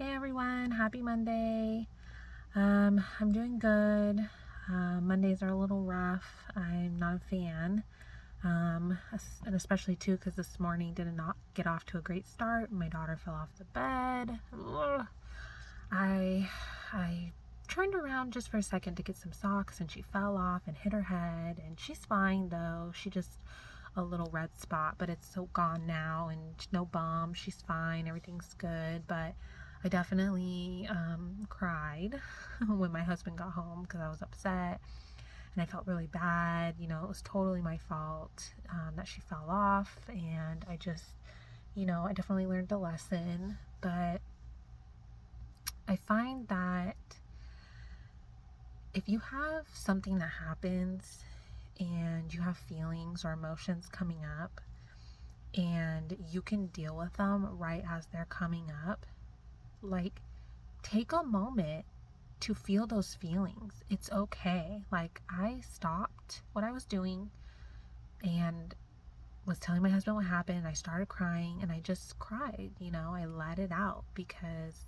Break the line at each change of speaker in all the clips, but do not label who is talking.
Hey everyone, happy Monday. I'm doing good. Mondays are a little rough. I'm not a fan. And especially too because this morning did not get off to a great start. My daughter fell off the bed. Ugh. I turned around just for a second to get some socks and she fell off and hit her head, and she's fine though. She just a little red spot, but it's so gone now and no bump. She's fine. Everything's good. But I definitely cried when my husband got home because I was upset and I felt really bad. It was totally my fault that she fell off, and I just, I definitely learned a lesson. But I find that if you have something that happens and you have feelings or emotions coming up and you can deal with them right as they're coming up, like, take a moment to feel those feelings. It's okay. Like, I stopped what I was doing and was telling my husband what happened. I started crying and I just cried. I let it out because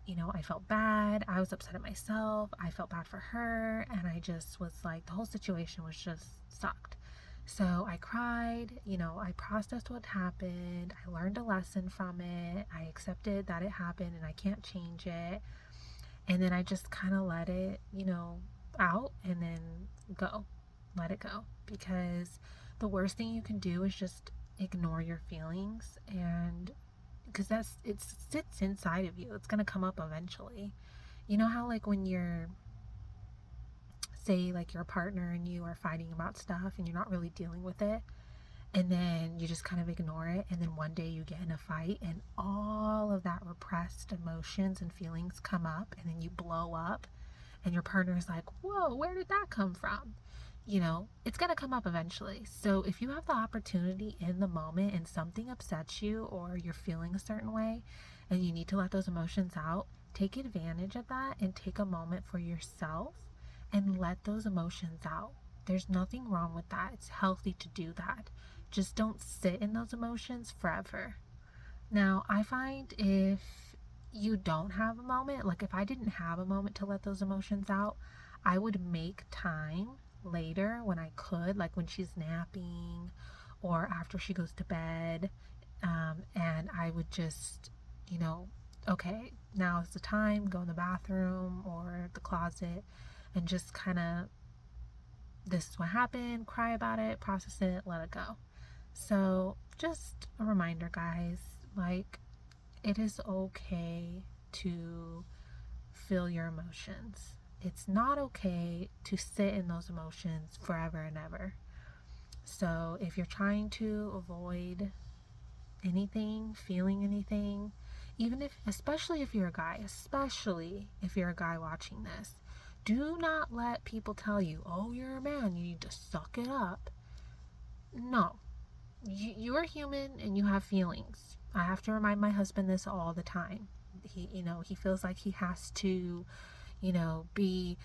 I felt bad. I was upset at myself. I felt bad for her. And I just was like, the whole situation was just sucked. So I cried, I processed what happened. I learned a lesson from it. I accepted that it happened and I can't change it. And then I just kind of let it, out and then go. Let it go. Because the worst thing you can do is just ignore your feelings, and because it sits inside of you. It's going to come up eventually. You know how, like, when you're, say, like, your partner and you are fighting about stuff and you're not really dealing with it, and then you just kind of ignore it, and then one day you get in a fight and all of that repressed emotions and feelings come up, and then you blow up, and your partner is like, whoa, where did that come from? It's going to come up eventually. So if you have the opportunity in the moment and something upsets you or you're feeling a certain way and you need to let those emotions out, take advantage of that and take a moment for yourself and let those emotions out. There's nothing wrong with that. It's healthy to do that. Just don't sit in those emotions forever. Now, I find if you don't have a moment, like if I didn't have a moment to let those emotions out, I would make time later when I could, like when she's napping or after she goes to bed, and I would just, okay, now is the time, go in the bathroom or the closet and just kind of, this is what happened, cry about it, process it, let it go. So just a reminder, guys, like, it is okay to feel your emotions. It's not okay to sit in those emotions forever and ever. So if you're trying to avoid anything, feeling anything, especially if you're a guy watching this, do not let people tell you, oh, you're a man, you need to suck it up. No, you are human and you have feelings. I have to remind my husband this all the time. He feels like he has to, be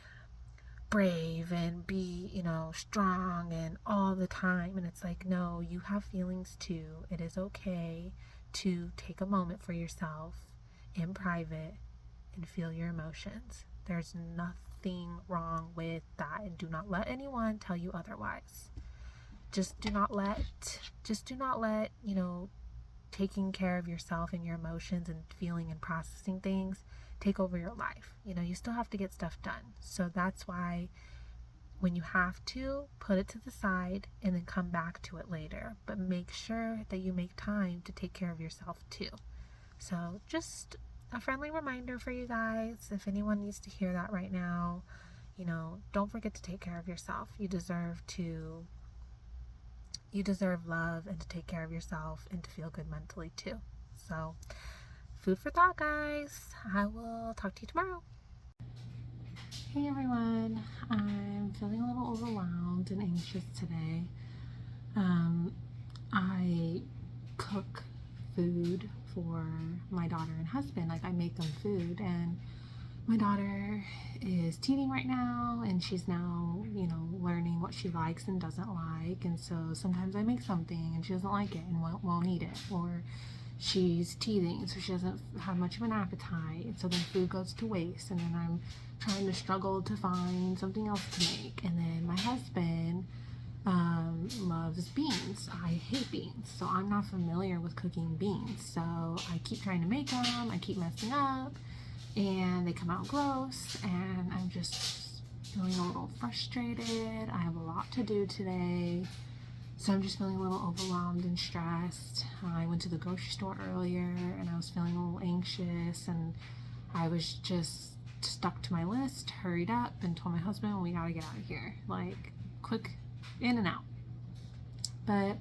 brave and be, strong and all the time. And it's like, no, you have feelings too. It is okay to take a moment for yourself in private and feel your emotions. There's nothing wrong with that. And do not let anyone tell you otherwise. Do not let, taking care of yourself and your emotions and feeling and processing things take over your life. You still have to get stuff done. So that's why when you have to, put it to the side and then come back to it later. But make sure that you make time to take care of yourself too. So just a friendly reminder for you guys, if anyone needs to hear that right now, don't forget to take care of yourself. You deserve love and to take care of yourself and to feel good mentally too. So, food for thought, guys. I will talk to you tomorrow. Hey everyone, I'm feeling a little overwhelmed and anxious today. I cook food for my daughter and husband. Like, I make them food, and my daughter is teething right now, and she's now, learning what she likes and doesn't like. And so sometimes I make something and she doesn't like it and won't eat it, or she's teething, so she doesn't have much of an appetite, and so then food goes to waste, and then I'm trying to struggle to find something else to make. And then my husband loves beans. I hate beans, so I'm not familiar with cooking beans, so I keep trying to make them, I keep messing up, and they come out gross, and I'm just feeling a little frustrated. I have a lot to do today, so I'm just feeling a little overwhelmed and stressed. I went to the grocery store earlier and I was feeling a little anxious, and I was just stuck to my list, hurried up, and told my husband, we gotta get out of here, like quick, in and out. But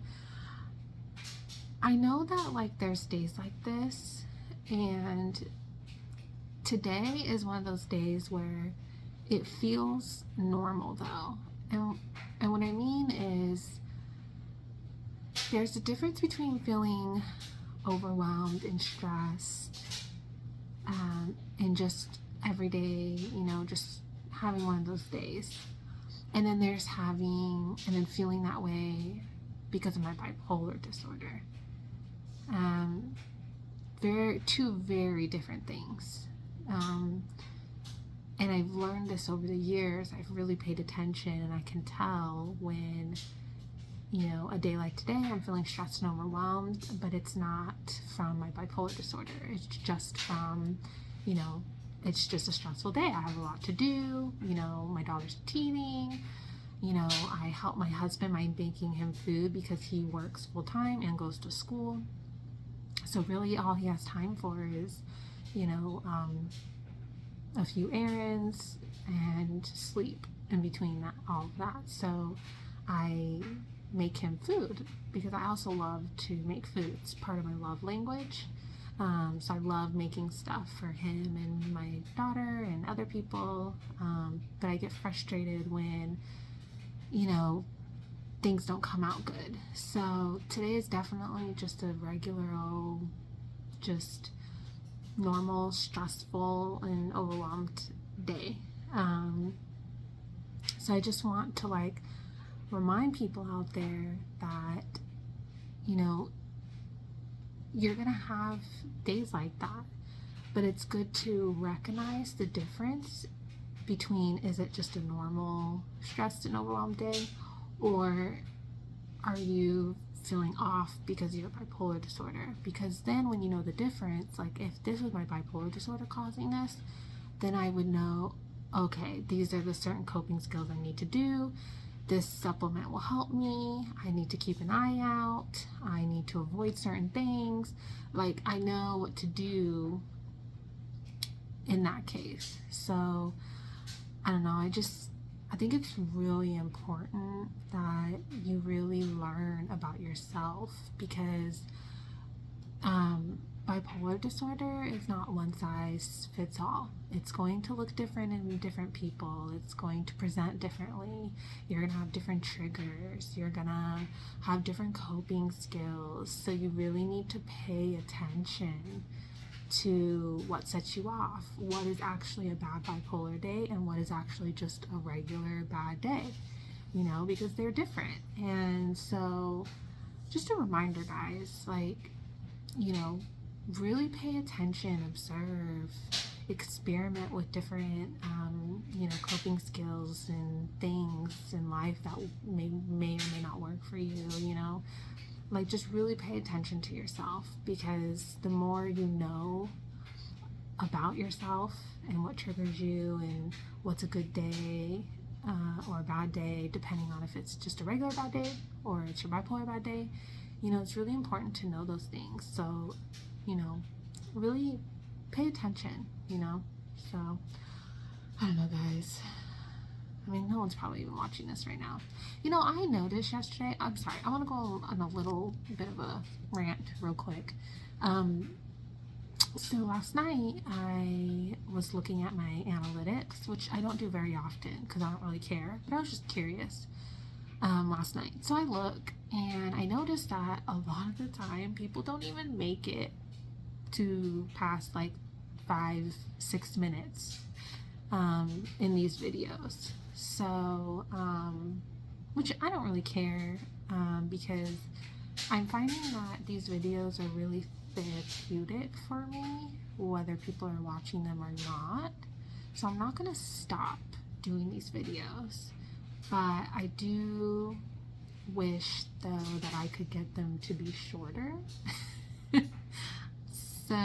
I know that like there's days like this, and today is one of those days where it feels normal though. And what I mean is, there's a difference between feeling overwhelmed and stressed and just every day, just having one of those days. And then there's feeling that way because of my bipolar disorder. Two very different things. And I've learned this over the years. I've really paid attention, and I can tell when, a day like today, I'm feeling stressed and overwhelmed, but it's not from my bipolar disorder. It's just from, it's just a stressful day. I have a lot to do. My daughter's teething. I help my husband by making him food because he works full time and goes to school. So really all he has time for is, a few errands and sleep in between that, all of that. So I make him food because I also love to make food. It's part of my love language. So I love making stuff for him and my daughter and other people. But I get frustrated when, things don't come out good. So today is definitely just a regular old, just normal, stressful, and overwhelmed day. So I just want to remind people out there that, you're gonna have days like that, but it's good to recognize the difference between, is it just a normal stressed and overwhelmed day, or are you feeling off because you have bipolar disorder? Because then when you know the difference, like if this was my bipolar disorder causing this, then I would know, okay, these are the certain coping skills I need to do. This supplement will help me. I need to keep an eye out. I need to avoid certain things. Like I know what to do in that case. So I don't know, I think it's really important that you really learn about yourself, because bipolar disorder is not one size fits all. It's going to look different in different people. It's going to present differently. You're going to have different triggers. You're going to have different coping skills. So you really need to pay attention to what sets you off, what is actually a bad bipolar day and what is actually just a regular bad day, because they're different. And so just a reminder, guys, really pay attention, observe, experiment with different, coping skills and things in life that may or may not work for you, just really pay attention to yourself, because the more you know about yourself and what triggers you and what's a good day or a bad day, depending on if it's just a regular bad day or it's your bipolar bad day, it's really important to know those things. So, really pay attention, so I don't know, guys. I mean, no one's probably even watching this right now. I noticed yesterday, I'm sorry, I want to go on a little bit of a rant real quick. So last night I was looking at my analytics, which I don't do very often because I don't really care, but I was just curious last night. So I look and I noticed that a lot of the time people don't even make it to past 5-6 minutes in these videos. So, which I don't really care, because I'm finding that these videos are really therapeutic for me, whether people are watching them or not. So I'm not gonna stop doing these videos, but I do wish though that I could get them to be shorter. So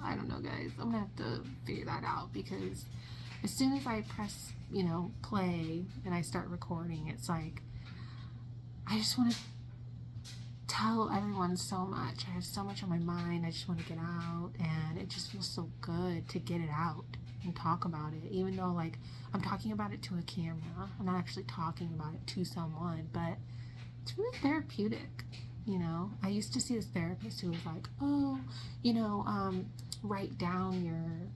I don't know, guys, I'm gonna have to figure that out, because as soon as I press, play and I start recording, it's like I just want to tell everyone so much. I have so much on my mind. I just want to get out, and it just feels so good to get it out and talk about it, even though like I'm talking about it to a camera. I'm not actually talking about it to someone, but it's really therapeutic. I used to see this therapist who was like, oh, write down your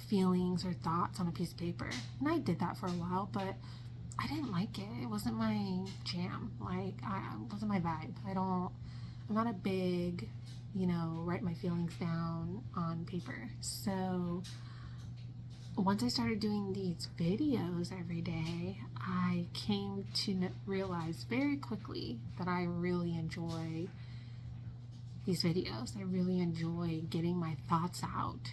feelings or thoughts on a piece of paper. And I did that for a while, but I didn't like it. It wasn't my jam. Like, it wasn't my vibe. I'm not a big, write my feelings down on paper. So once I started doing these videos every day, I came to realize very quickly that I really enjoy these videos. I really enjoy getting my thoughts out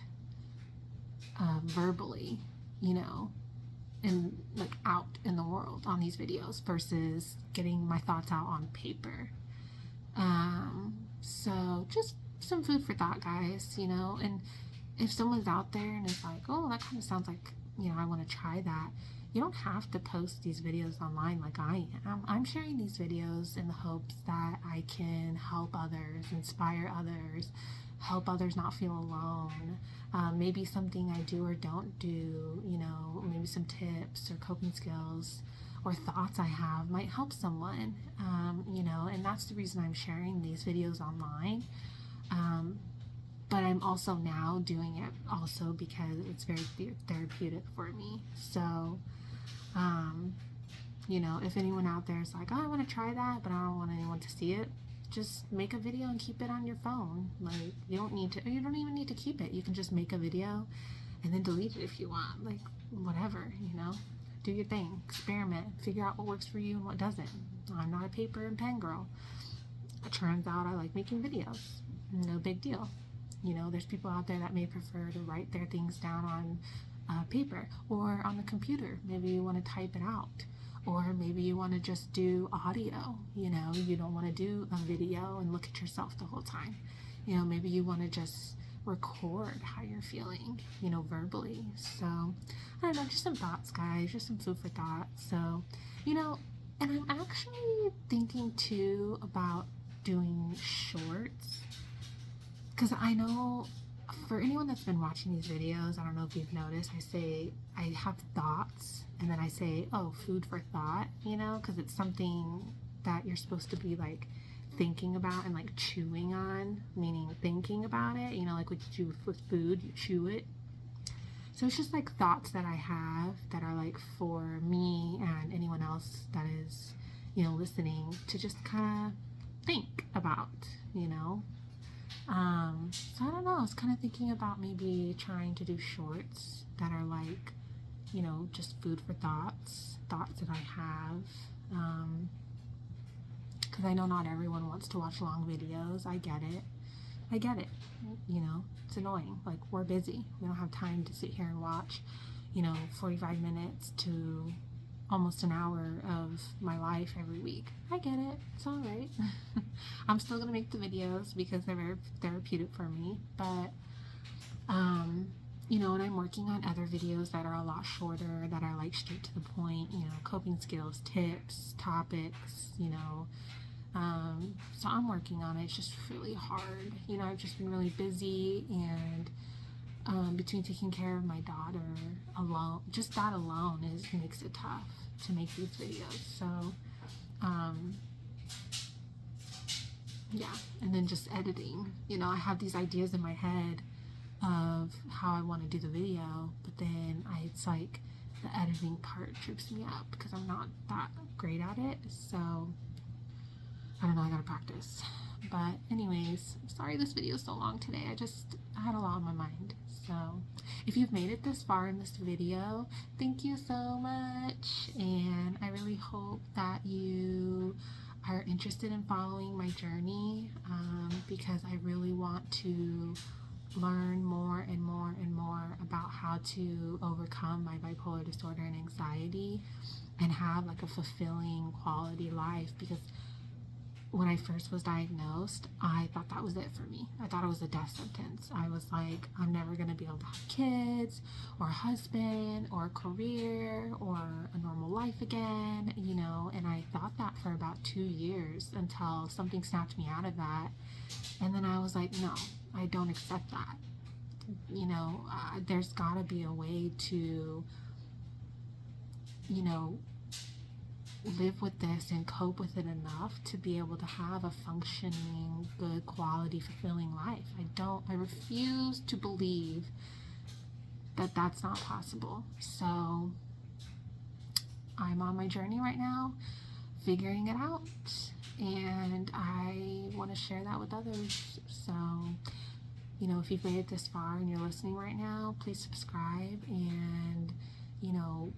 verbally, and like out in the world on these videos versus getting my thoughts out on paper. So just some food for thought, guys, and if someone's out there and is like, oh, that kind of sounds like, I want to try that, you don't have to post these videos online like I am. I'm sharing these videos in the hopes that I can help others, inspire others, help others not feel alone. Maybe something I do or don't do, maybe some tips or coping skills or thoughts I have might help someone, and that's the reason I'm sharing these videos online. But I'm also now doing it also because it's very therapeutic for me. So, if anyone out there is like, oh, I want to try that, but I don't want anyone to see it, just make a video and keep it on your phone. Like, you don't even need to keep it. You can just make a video and then delete it if you want. Like, whatever, do your thing, experiment, figure out what works for you and what doesn't. I'm not a paper and pen girl. It turns out I like making videos. No big deal. There's people out there that may prefer to write their things down on paper or on the computer. Maybe you want to type it out, or maybe you want to just do audio. You don't want to do a video and look at yourself the whole time. Maybe you want to just record how you're feeling, verbally. So I don't know, just some thoughts, guys, just some food for thought. So, and I'm actually thinking too about doing shorts, because I know for anyone that's been watching these videos, I don't know if you've noticed, I say I have thoughts and then I say, oh, food for thought, because it's something that you're supposed to be like thinking about and like chewing on, meaning thinking about it, like what you do with food, you chew it. So it's just like thoughts that I have that are like for me and anyone else that is, listening to just kind of think about, So I don't know, I was kind of thinking about maybe trying to do shorts that are like, just food for thoughts that I have. Because I know not everyone wants to watch long videos. I get it. It's annoying. Like, we're busy. We don't have time to sit here and watch, 45 minutes to almost an hour of my life every week. I get it. It's all right. I'm still going to make the videos because they're very therapeutic for me. But, and I'm working on other videos that are a lot shorter, that are like straight to the point, coping skills, tips, topics, so I'm working on it. It's just really hard. I've just been really busy, and between taking care of my daughter alone, just that alone makes it tough to make these videos. So, yeah, and then just editing. I have these ideas in my head of how I want to do the video, but then it's like the editing part trips me up because I'm not that great at it. So I don't know, I gotta practice. But anyways, sorry this video is so long today. I had a lot on my mind. So if you've made it this far in this video, thank you so much. And I really hope that you are interested in following my journey, because I really want to learn more and more and more about how to overcome my bipolar disorder and anxiety and have like a fulfilling quality life. Because when I first was diagnosed, I thought that was it for me. I thought it was a death sentence. I was like, I'm never going to be able to have kids or a husband or a career or a normal life again, you know. And I thought that for about 2 years until something snapped me out of that. And then I was like, no, I don't accept that. You know, there's got to be a way to, you know, live with this and cope with it enough to be able to have a functioning, good quality, fulfilling life. I refuse to believe that that's not possible. So I'm on my journey right now, figuring it out, and I want to share that with others. So, you know, if you've made it this far and you're listening right now, please subscribe and, you know,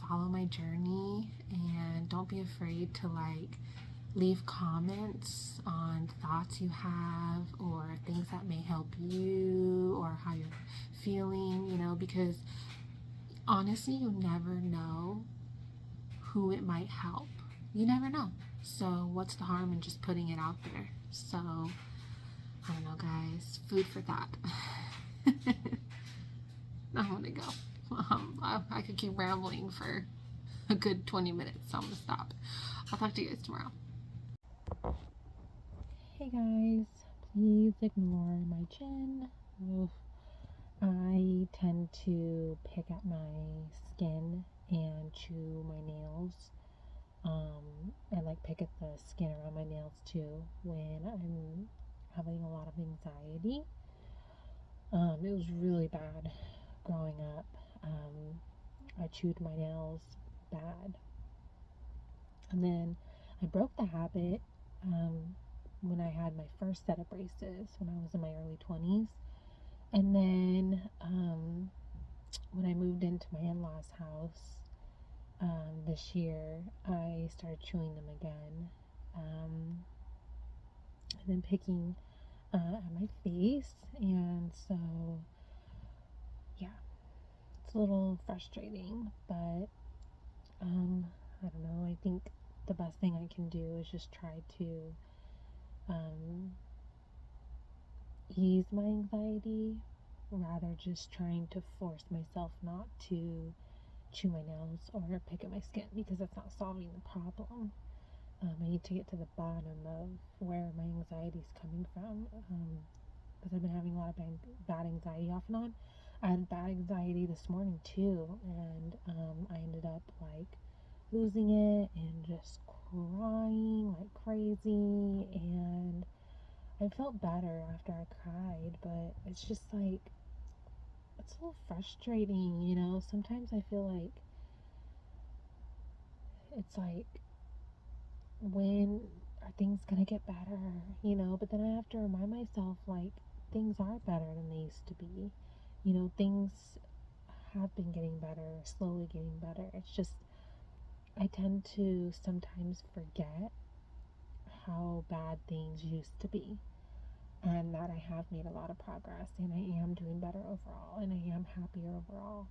follow my journey, and don't be afraid to like leave comments on thoughts you have or things that may help you or how you're feeling, you know, because honestly, you never know who it might help. You never know. So what's the harm in just putting it out there? So I don't know, guys, food for thought. I'm gonna go. I could keep rambling for a good 20 minutes, so I'm gonna stop. I'll talk to you guys tomorrow. Hey guys, please ignore my chin. Oof. I tend to pick at my skin and chew my nails. I like pick at the skin around my nails too when I'm having a lot of anxiety. It was really bad growing up. I chewed my nails bad. And then I broke the habit when I had my first set of braces when I was in my early 20s. And then when I moved into my in-laws' house this year, I started chewing them again. And then picking at my face. And so, yeah, it's a little frustrating, but I don't know. I think the best thing I can do is just try to ease my anxiety rather just trying to force myself not to chew my nails or pick at my skin, because that's not solving the problem. I need to get to the bottom of where my anxiety is coming from, because I've been having a lot of bad anxiety off and on. I had bad anxiety this morning too, and I ended up like losing it and just crying like crazy, and I felt better after I cried, but it's just like, it's a little frustrating, you know. Sometimes I feel like it's like, when are things gonna get better, you know? But then I have to remind myself, like, things are better than they used to be. You know, things have been getting better, slowly getting better. It's just, I tend to sometimes forget how bad things used to be, and that I have made a lot of progress, and I am doing better overall, and I am happier overall.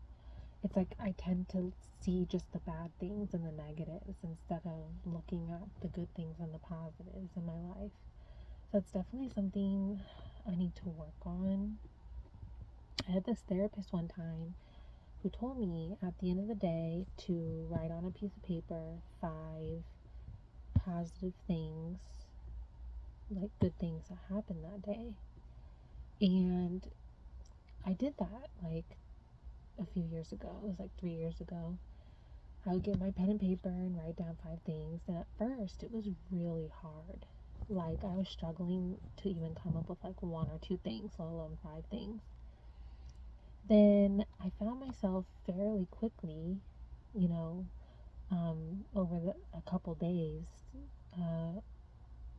It's like I tend to see just the bad things and the negatives instead of looking at the good things and the positives in my life. So it's definitely something I need to work on. I had this therapist one time who told me at the end of the day to write on a piece of paper 5 positive things, like good things that happened that day. And I did that like a few years ago. It was like 3 years ago. I would get my pen and paper and write down 5 things. And at first, it was really hard. Like, I was struggling to even come up with like 1 or 2 things, let alone 5 things. Then I found myself fairly quickly, you know, over a couple days,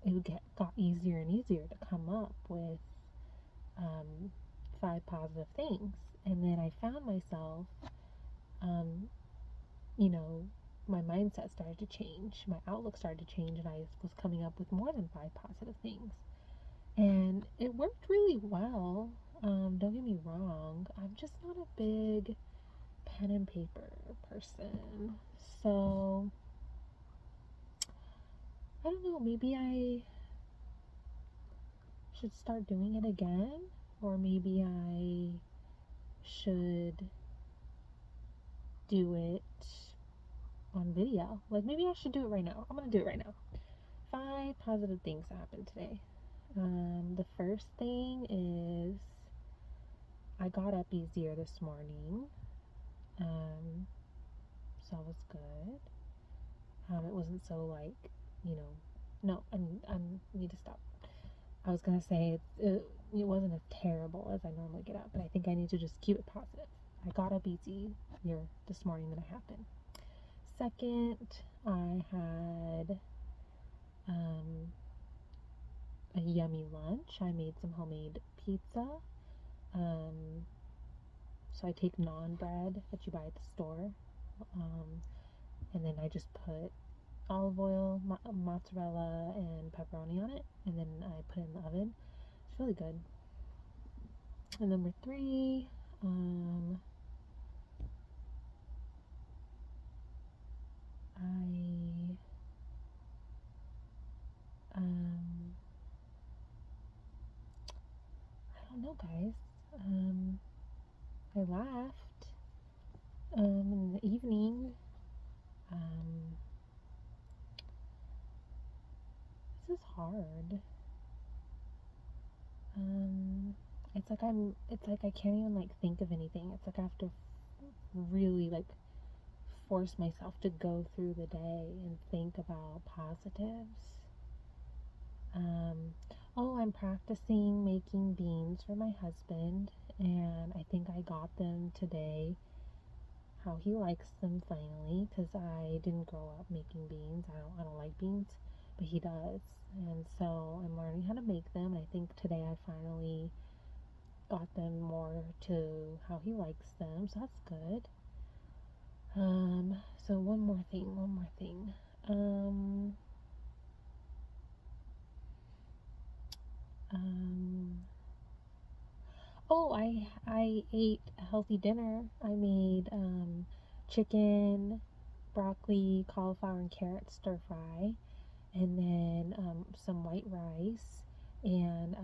it got easier and easier to come up with 5 positive things. And then I found myself, you know, my mindset started to change, my outlook started to change, and I was coming up with more than 5 positive things. And it worked really well. Don't get me wrong, I'm just not a big pen and paper person. So, I don't know, maybe I should start doing it again, or maybe I should do it on video. Like, maybe I should do it right now. I'm gonna do it right now. 5 positive things happened today. The first thing is I got up easier this morning. So that was good. It wasn't so like, you know, no, I need to stop. I was gonna say it wasn't as terrible as I normally get up, but I think I need to just keep it positive. I got up easier this morning than I have been. Second, I had a yummy lunch. I made some homemade pizza. So I take naan bread that you buy at the store, and then I just put olive oil, mozzarella, and pepperoni on it, and then I put it in the oven. It's really good. And number 3, I don't know, guys. I laughed in the evening. This is hard. It's like I can't even like think of anything. It's like I have to really like force myself to go through the day and think about positives. I'm practicing making beans for my husband, and I think I got them today how he likes them finally, because I didn't grow up making beans. I don't like beans, but he does. And so I'm learning how to make them. I think today I finally got them more to how he likes them, so that's good. So one more thing. Um, I ate a healthy dinner. I made chicken, broccoli, cauliflower, and carrot stir fry, and then some white rice, and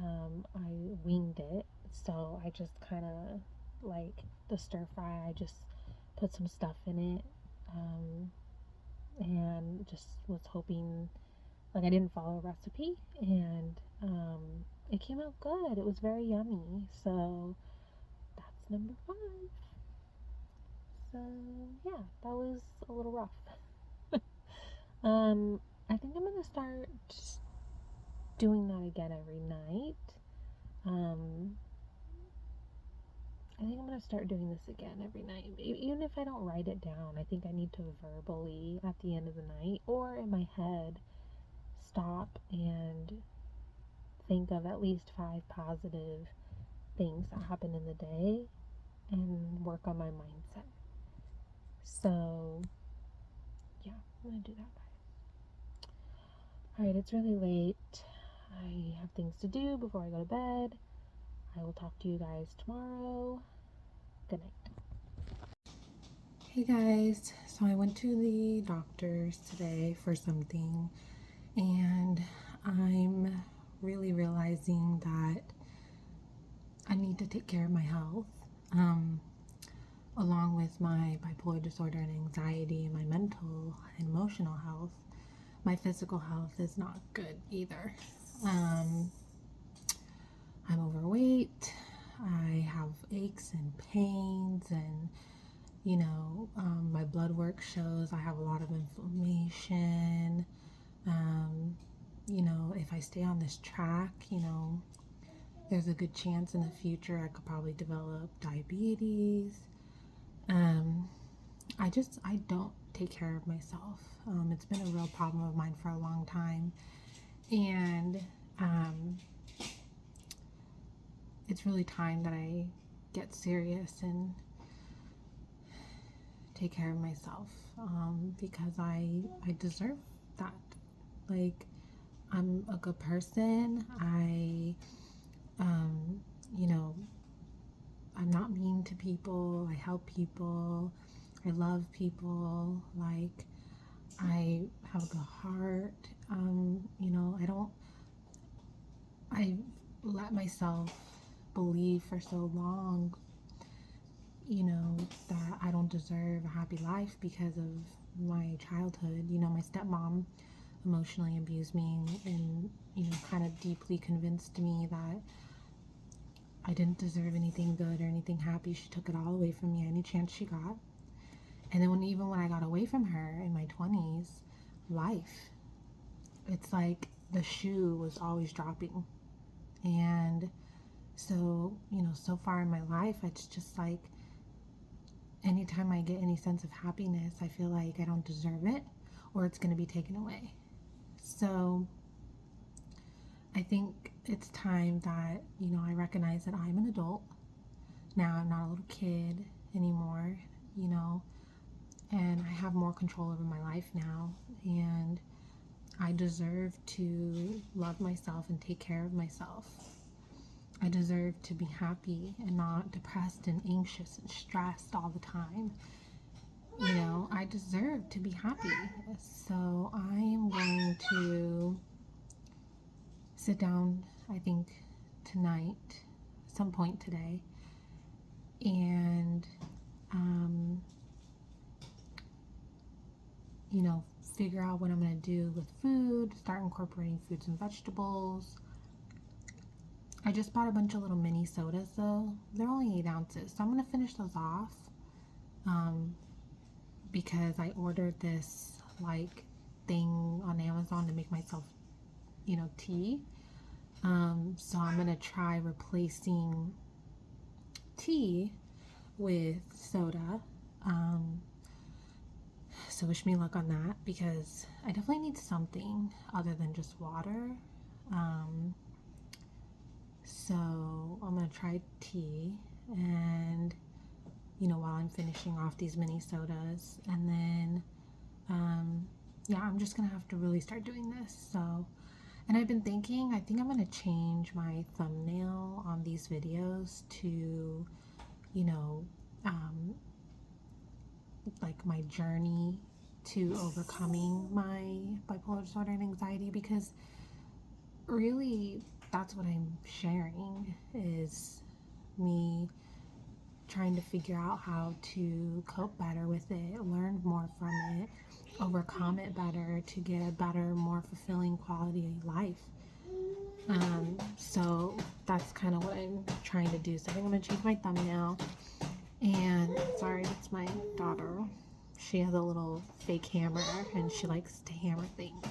I winged it. So I just kind of like the stir fry. I just put some stuff in it, and just was hoping, like, I didn't follow a recipe, and it came out good. It was very yummy. So that's number 5. So yeah, that was a little rough. I think I'm gonna start doing that again every night. I think I'm gonna start doing this again every night. Even if I don't write it down, I think I need to verbally at the end of the night or in my head stop and think of at least 5 positive things that happened in the day and work on my mindset. So yeah, I'm gonna do that. Alright, it's really late. I have things to do before I go to bed. I will talk to you guys tomorrow. Good night. Hey guys, so I went to the doctor's today for something, and I'm really realizing that I need to take care of my health, along with my bipolar disorder and anxiety, and my mental and emotional health. My physical health is not good either. I'm overweight. I have aches and pains, and my blood work shows I have a lot of inflammation. If I stay on this track, there's a good chance in the future I could probably develop diabetes. I don't take care of myself. It's been a real problem of mine for a long time, and it's really time that I get serious and take care of myself. because I deserve that. Like, I'm a good person. You know, I'm not mean to people. I help people. I love people. Like, I have a good heart. I let myself believe for so long, that I don't deserve a happy life because of my childhood. My stepmom emotionally abused me and kind of deeply convinced me that I didn't deserve anything good or anything happy. She took it all away from me any chance she got. And then even when I got away from her in my 20s, life, it's like the shoe was always dropping. And so, so far in my life, it's just like anytime I get any sense of happiness, I feel like I don't deserve it or it's going to be taken away. So I think it's time that, I recognize that I'm an adult. Now I'm not a little kid anymore, and I have more control over my life now. And I deserve to love myself and take care of myself. I deserve to be happy and not depressed and anxious and stressed all the time. I deserve to be happy. So I am going to sit down, I think, tonight, some point today, and, figure out what I'm going to do with food, start incorporating fruits and vegetables. I just bought a bunch of little mini sodas though. They're only 8 ounces, so I'm going to finish those off, because I ordered this like thing on Amazon to make myself, tea. So I'm going to try replacing tea with soda. So wish me luck on that, because I definitely need something other than just water. So I'm going to try tea, and while I'm finishing off these mini sodas, and then I'm just gonna have to really start doing this. So, and I've been thinking, I think I'm gonna change my thumbnail on these videos to like my journey to overcoming my bipolar disorder and anxiety, because really that's what I'm sharing, is me trying to figure out how to cope better with it, learn more from it, overcome it better to get a better, more fulfilling quality of life. So that's kind of what I'm trying to do. So I think I'm going to change my thumbnail. And sorry, that's my daughter. She has a little fake hammer and she likes to hammer things.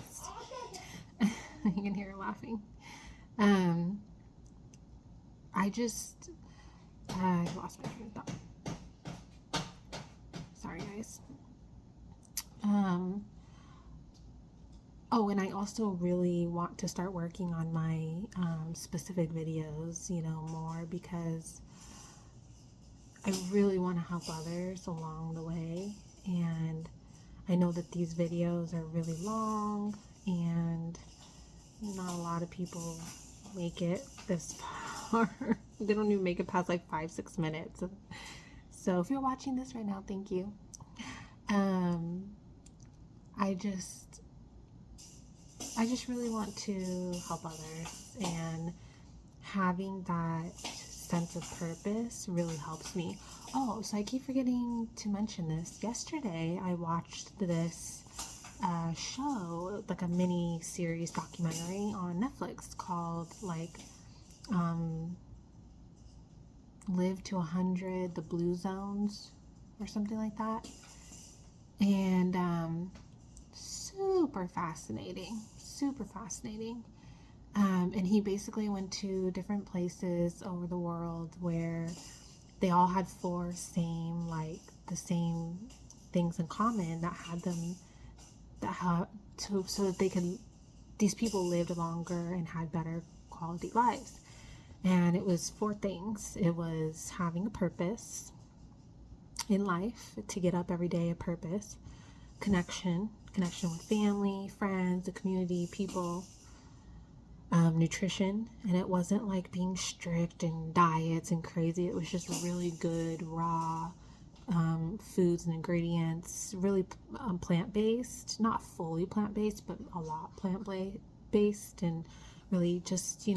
You can hear her laughing. I lost my train of thought. Sorry, guys. Oh, and I also really want to start working on my specific videos, more, because I really want to help others along the way. And I know that these videos are really long and not a lot of people make it this far. They don't even make it past like 5-6 minutes. So if you're watching this right now, thank you. I just really want to help others, and having that sense of purpose really helps me. Oh, so I keep forgetting to mention this. Yesterday, I watched this show, like a mini series documentary on Netflix called Live to 100, the Blue Zones, or something like that. And super fascinating. And he basically went to different places over the world where they all had the same things in common that had them, so that these people lived longer and had better quality lives. And it was 4 things. It was having a purpose in life, to get up every day, a purpose. connection with family, friends, the community, people, nutrition. And it wasn't like being strict and diets and crazy. It was just really good raw foods and ingredients, really plant-based, not fully plant-based, but a lot plant-based, and really just,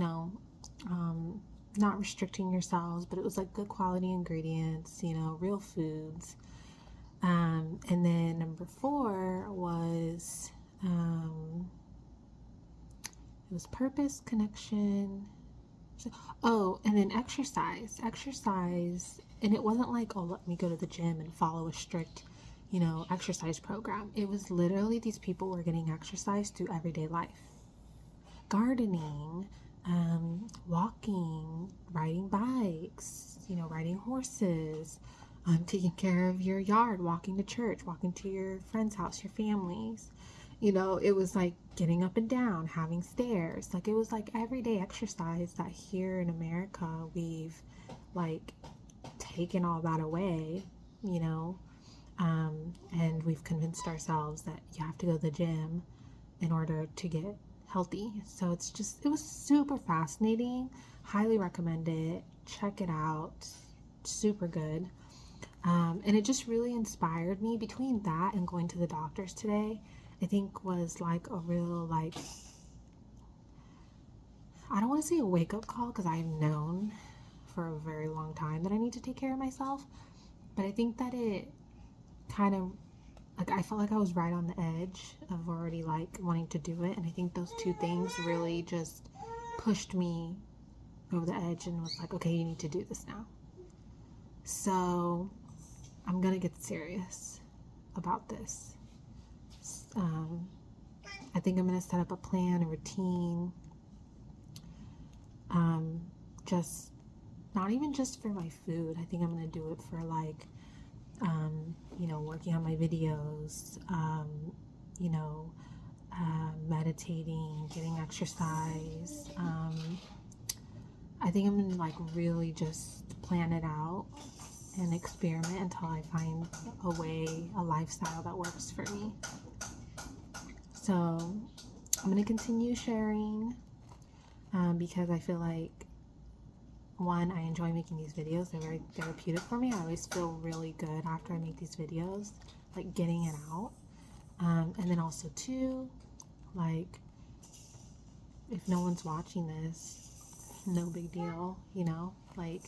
not restricting yourselves, but it was like good quality ingredients, real foods. And then number 4 was, it was purpose, connection. Oh, and then exercise, and it wasn't like, oh, let me go to the gym and follow a strict, exercise program. It was literally these people were getting exercise through everyday life. Gardening, walking, riding bikes, riding horses, taking care of your yard, walking to church, walking to your friend's house, your family's. It was like getting up and down, having stairs. Like, it was like everyday exercise that here in America we've like taken all that away, and we've convinced ourselves that you have to go to the gym in order to get healthy. So it was super fascinating. Highly recommend it. Check it out. Super good. And it just really inspired me. Between that and going to the doctors today, I think was like a real, like, I don't want to say a wake-up call, because I've known for a very long time that I need to take care of myself, but I think that it kind of, like, I felt like I was right on the edge of already like wanting to do it, and I think those two things really just pushed me over the edge and was like, okay, you need to do this now. So I'm gonna get serious about this. I think I'm gonna set up a plan, a routine, just not even just for my food. I think I'm gonna do it for like, working on my videos, meditating, getting exercise. I think I'm gonna like really just plan it out and experiment until I find a lifestyle that works for me. So I'm gonna continue sharing, because I feel like, one, I enjoy making these videos. They're very therapeutic for me. I always feel really good after I make these videos, like getting it out. And then also, two, like, if no one's watching this, no big deal, like,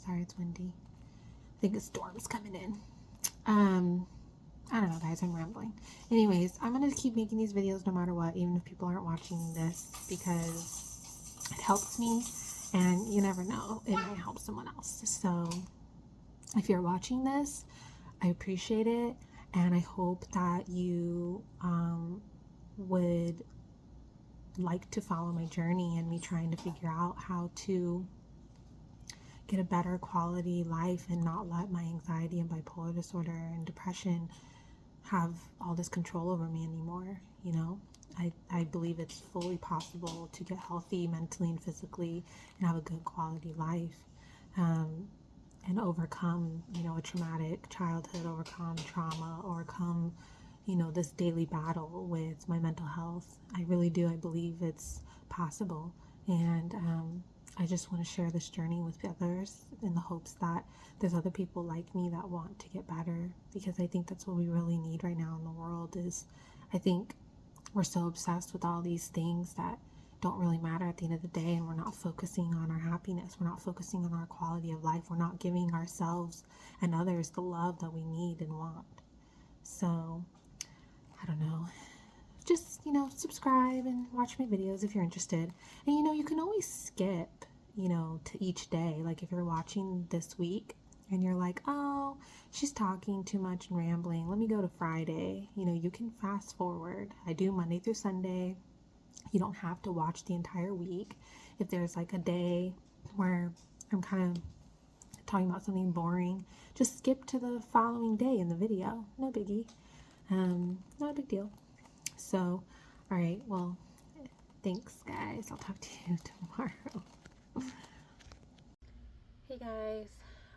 sorry, it's windy. I think a storm's coming in. I don't know, guys, I'm rambling. Anyways, I'm going to keep making these videos no matter what, even if people aren't watching this, because it helps me, and you never know, it might help someone else. So if you're watching this, I appreciate it, and I hope that you would like to follow my journey and me trying to figure out how to get a better quality life and not let my anxiety and bipolar disorder and depression have all this control over me anymore. I believe it's fully possible to get healthy mentally and physically and have a good quality life, and overcome, a traumatic childhood, overcome trauma, overcome, this daily battle with my mental health. I really do. I believe it's possible. And I just want to share this journey with others in the hopes that there's other people like me that want to get better, because I think that's what we really need right now in the world. I think we're so obsessed with all these things that don't really matter at the end of the day, and we're not focusing on our happiness. We're not focusing on our quality of life. We're not giving ourselves and others the love that we need and want. So, I don't know. Just, subscribe and watch my videos if you're interested. And, you can always skip, to each day. Like, if you're watching this week and you're like, oh, she's talking too much and rambling, let me go to Friday. You can fast forward. I do Monday through Sunday. You don't have to watch the entire week. If there's like a day where I'm kind of talking about something boring, just skip to the following day in the video. No biggie. Not a big deal. So, all right, well, thanks, guys. I'll talk to you tomorrow. Hey, guys.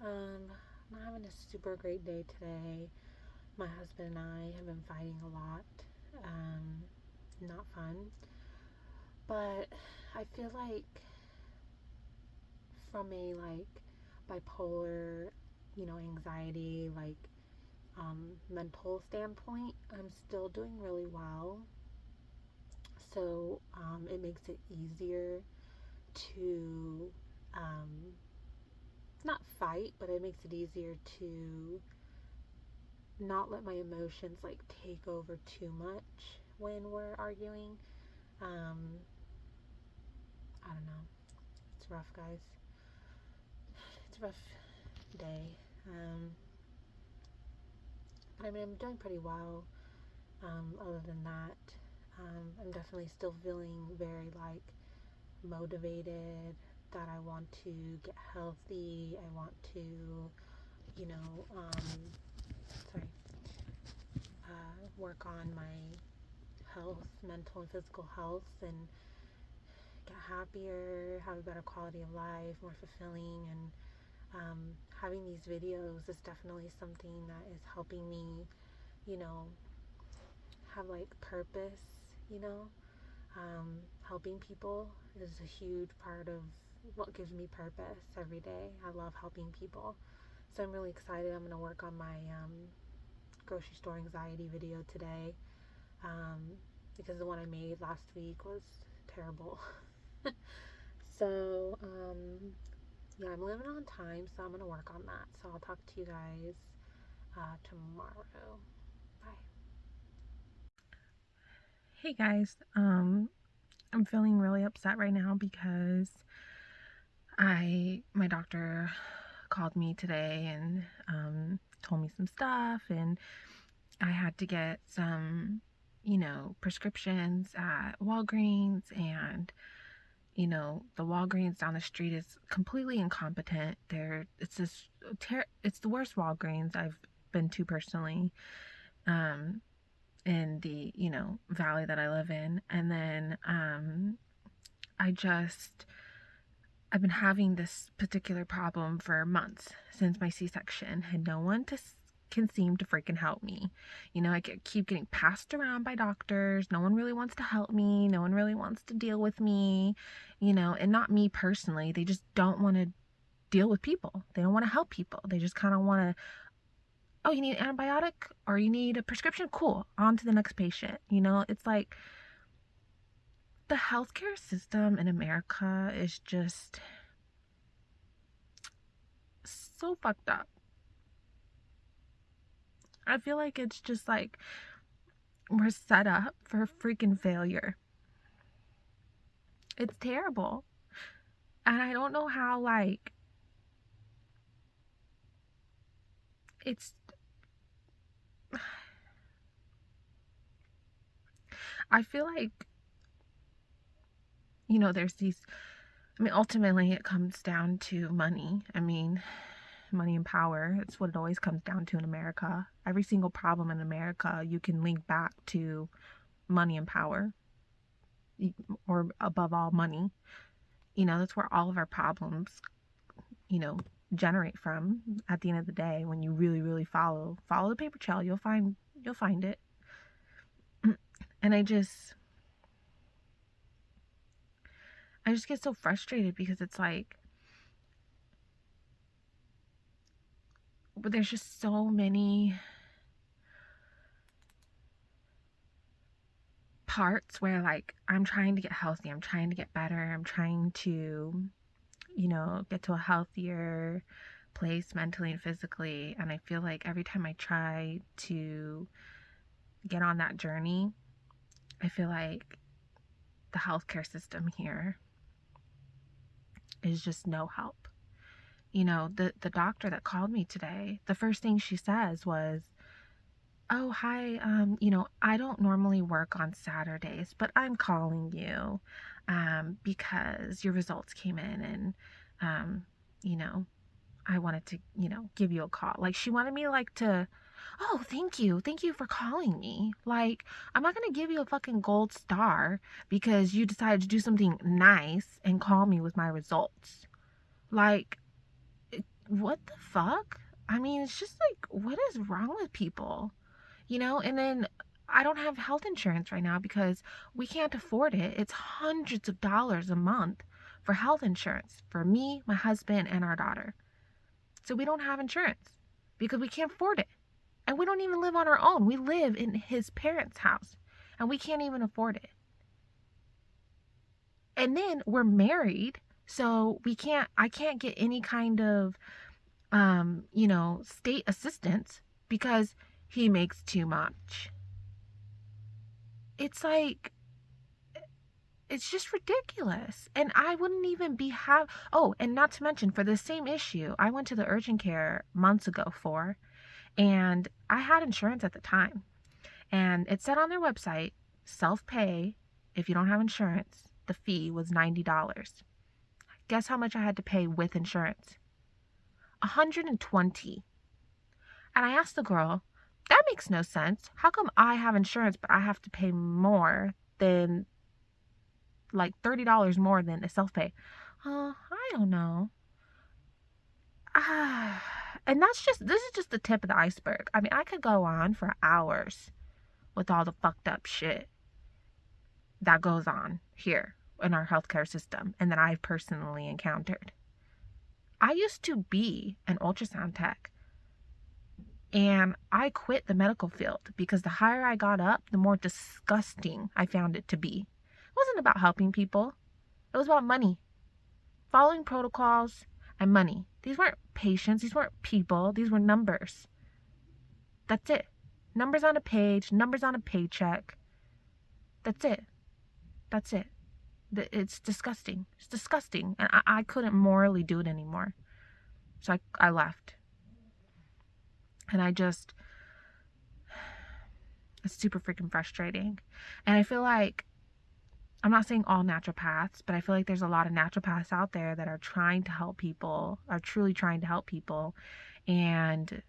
Not having a super great day today. My husband and I have been fighting a lot. Um, Not fun. But I feel like from a bipolar, anxiety, mental standpoint, I'm still doing really well. So it makes it easier to um, not fight, but it makes it easier to not let my emotions take over too much when we're arguing. Um, I don't know. It's rough, guys. It's a rough day. But I mean, I'm doing pretty well. Other than that, I'm definitely still feeling very motivated that I want to get healthy. I want to, you know, sorry, work on my health, mental and physical health, and get happier, have a better quality of life, more fulfilling. And having these videos is definitely something that is helping me, you know, have purpose, you know. Helping people is a huge part of what gives me purpose every day. I love helping people. So I'm really excited. I'm going to work on my grocery store anxiety video today um, because the one I made last week was terrible. So, yeah, I'm living on time, so I'm going to work on that. So I'll talk to you guys tomorrow. Bye. Hey guys, I'm feeling really upset right now because my doctor called me today and told me some stuff, and I had to get some, prescriptions at Walgreens, and the Walgreens down the street is completely incompetent. It's the worst Walgreens I've been to personally, in the, valley that I live in. And then, I just, I've been having this particular problem for months since my C-section, and no one can seem to freaking help me. I keep getting passed around by doctors. No one really wants to help me. No one really wants to deal with me, and not me personally. They just don't want to deal with people. They don't want to help people. They just kind of want to, oh, you need an antibiotic or you need a prescription? Cool. On to the next patient. It's like the healthcare system in America is just so fucked up. I feel like it's just we're set up for freaking failure. It's terrible. And I don't know how, it's, I feel like, there's ultimately it comes down to money. Money and power. It's what it always comes down to in America. Every single problem in America you can link back to money and power, or above all, money. That's where all of our problems, generate from. At the end of the day, when you really, really follow the paper trail, you'll find it. And I just get so frustrated because it's but there's just so many parts where I'm trying to get healthy, I'm trying to get better, I'm trying to, get to a healthier place mentally and physically. And I feel like every time I try to get on that journey, I feel like the healthcare system here is just no help. The doctor that called me today, the first thing she says was, oh, hi, I don't normally work on Saturdays, but I'm calling you because your results came in, and you know I wanted to, give you a call. She wanted me to, oh, thank you for calling me. I'm not gonna give you a fucking gold star because you decided to do something nice and call me with my results. like what the fuck? I mean, it's just like, what is wrong with people? And then I don't have health insurance right now because we can't afford it. It's hundreds of dollars a month for health insurance for me, my husband, and our daughter. So we don't have insurance because we can't afford it. And we don't even live on our own. We live in his parents' house and we can't even afford it. And then we're married, so I can't get any kind of state assistance because he makes too much. It's like, it's just ridiculous. And I wouldn't even oh, and not to mention, for the same issue, I went to the urgent care months ago and I had insurance at the time. And it said on their website, self-pay, if you don't have insurance, the fee was $90. Guess how much I had to pay with insurance? $120. And I asked the girl, that makes no sense. How come I have insurance, but I have to pay more than, like, $30 more than a self-pay? I don't know. And this is just the tip of the iceberg. I mean, I could go on for hours with all the fucked up shit that goes on here in our healthcare system and that I've personally encountered. I used to be an ultrasound tech and I quit the medical field because the higher I got up, the more disgusting I found it to be. It wasn't about helping people. It was about money, following protocols, and money. These weren't patients. These weren't people. These were numbers. That's it. Numbers on a page, numbers on a paycheck. That's it. That's it. It's disgusting. It's disgusting. And I couldn't morally do it anymore. So I left. And it's super freaking frustrating. And I feel like, I'm not saying all naturopaths, but I feel like there's a lot of naturopaths out there that are trying to help people, are truly trying to help people. And,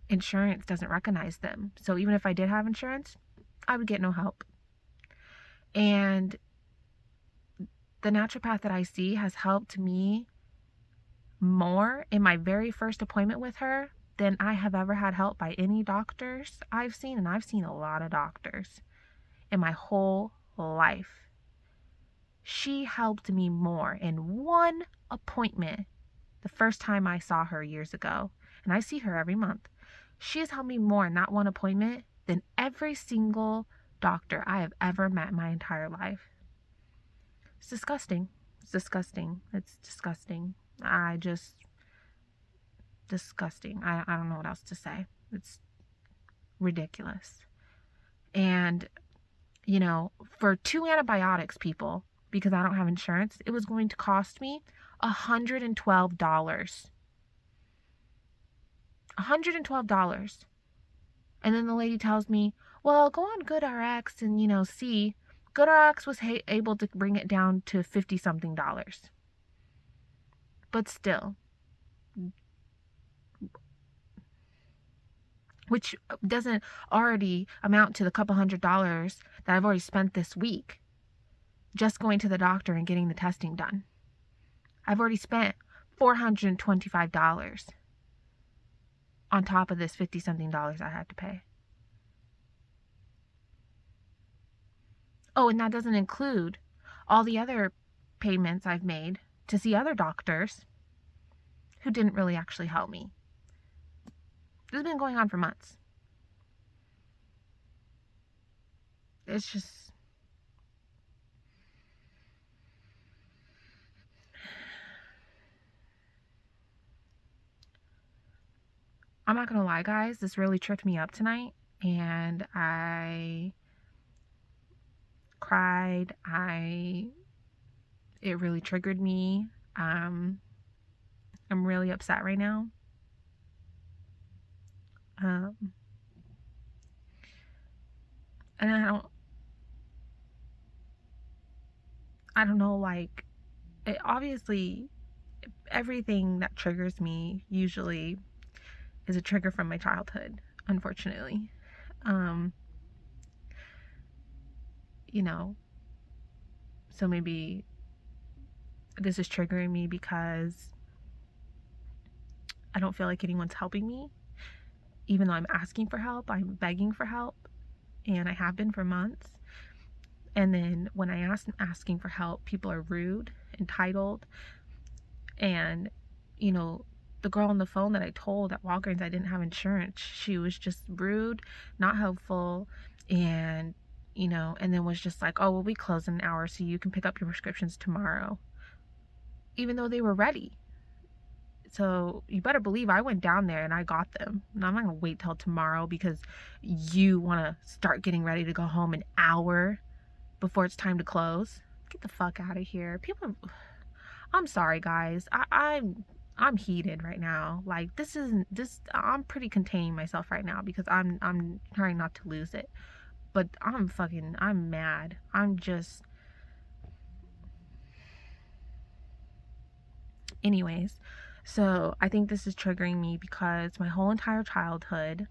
insurance doesn't recognize them. So even if I did have insurance, I would get no help. And the naturopath that I see has helped me more in my very first appointment with her than I have ever had help by any doctors I've seen. And I've seen a lot of doctors in my whole life. She helped me more in one appointment the first time I saw her years ago. And I see her every month. She has helped me more in that one appointment than every single doctor I have ever met in my entire life. It's disgusting. It's disgusting. It's disgusting. Disgusting. I don't know what else to say. It's ridiculous. And, for 2 antibiotics, people, because I don't have insurance, it was going to cost me $112. $112. And then the lady tells me, well, go on GoodRx and, see. GoodRx was able to bring it down to $50-something. But still, which doesn't already amount to the couple $100 that I've already spent this week just going to the doctor and getting the testing done. I've already spent $425 on top of this $50-something I had to pay. Oh, and that doesn't include all the other payments I've made to see other doctors who didn't really actually help me. This has been going on for months. It's just, I'm not gonna lie, guys, this really tripped me up tonight, and I cried. It really triggered me. I'm really upset right now. And I don't know, like, obviously everything that triggers me usually is a trigger from my childhood, unfortunately. So maybe this is triggering me because I don't feel like anyone's helping me. Even though I'm asking for help, I'm begging for help, and I have been for months. And then when I am asking for help, people are rude, entitled, and, you know, the girl on the phone that I told at Walgreens I didn't have insurance, she was just rude, not helpful, and, and then was just like, oh, well, we close in an hour so you can pick up your prescriptions tomorrow, even though they were ready. So you better believe I went down there and I got them. And I'm not going to wait till tomorrow because you want to start getting ready to go home an hour before it's time to close. Get the fuck out of here. I'm sorry, guys. I'm heated right now. Like, I'm pretty containing myself right now because I'm trying not to lose it. But I'm mad. Anyways, so I think this is triggering me because my whole entire childhood,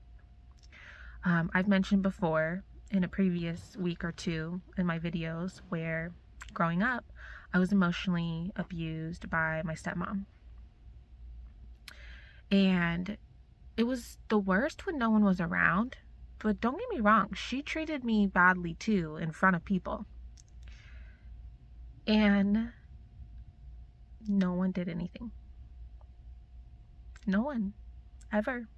I've mentioned before in a previous week or two in my videos where growing up, I was emotionally abused by my stepmom. And it was the worst when no one was around. But don't get me wrong, she treated me badly too in front of people. And no one did anything. No one. Ever.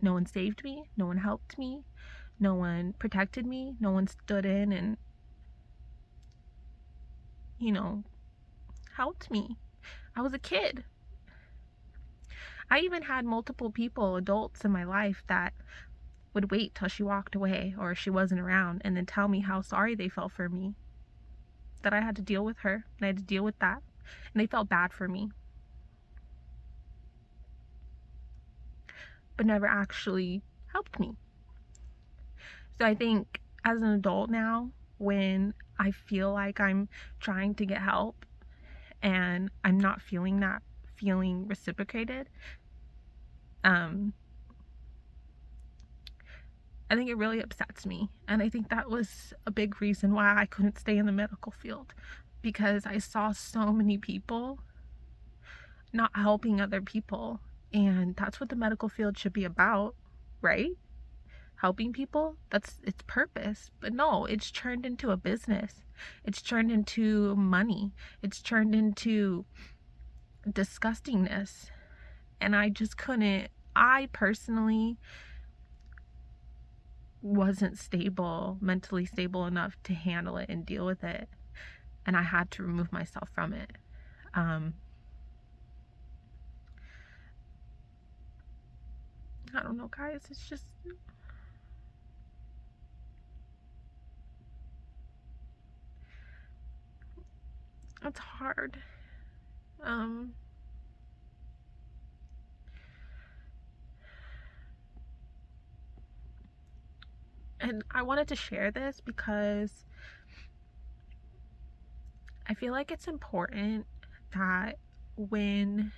No one saved me. No one helped me. No one protected me. No one stood in and, helped me. I was a kid. I even had multiple people, adults in my life, that would wait till she walked away or she wasn't around and then tell me how sorry they felt for me. That I had to deal with her and I had to deal with that. And they felt bad for me. But never actually helped me. So I think as an adult now, when I feel like I'm trying to get help and I'm not feeling that feeling reciprocated, I think it really upsets me. And I think that was a big reason why I couldn't stay in the medical field, because I saw so many people not helping other people. And that's what the medical field should be about, right? Helping people. That's its purpose. But no, it's turned into a business. It's turned into money. It's turned into disgustingness. And I just couldn't. I personally wasn't mentally stable enough to handle it and deal with it. And I had to remove myself from it. I don't know, guys. It's hard. And I wanted to share this because I feel like it's important that when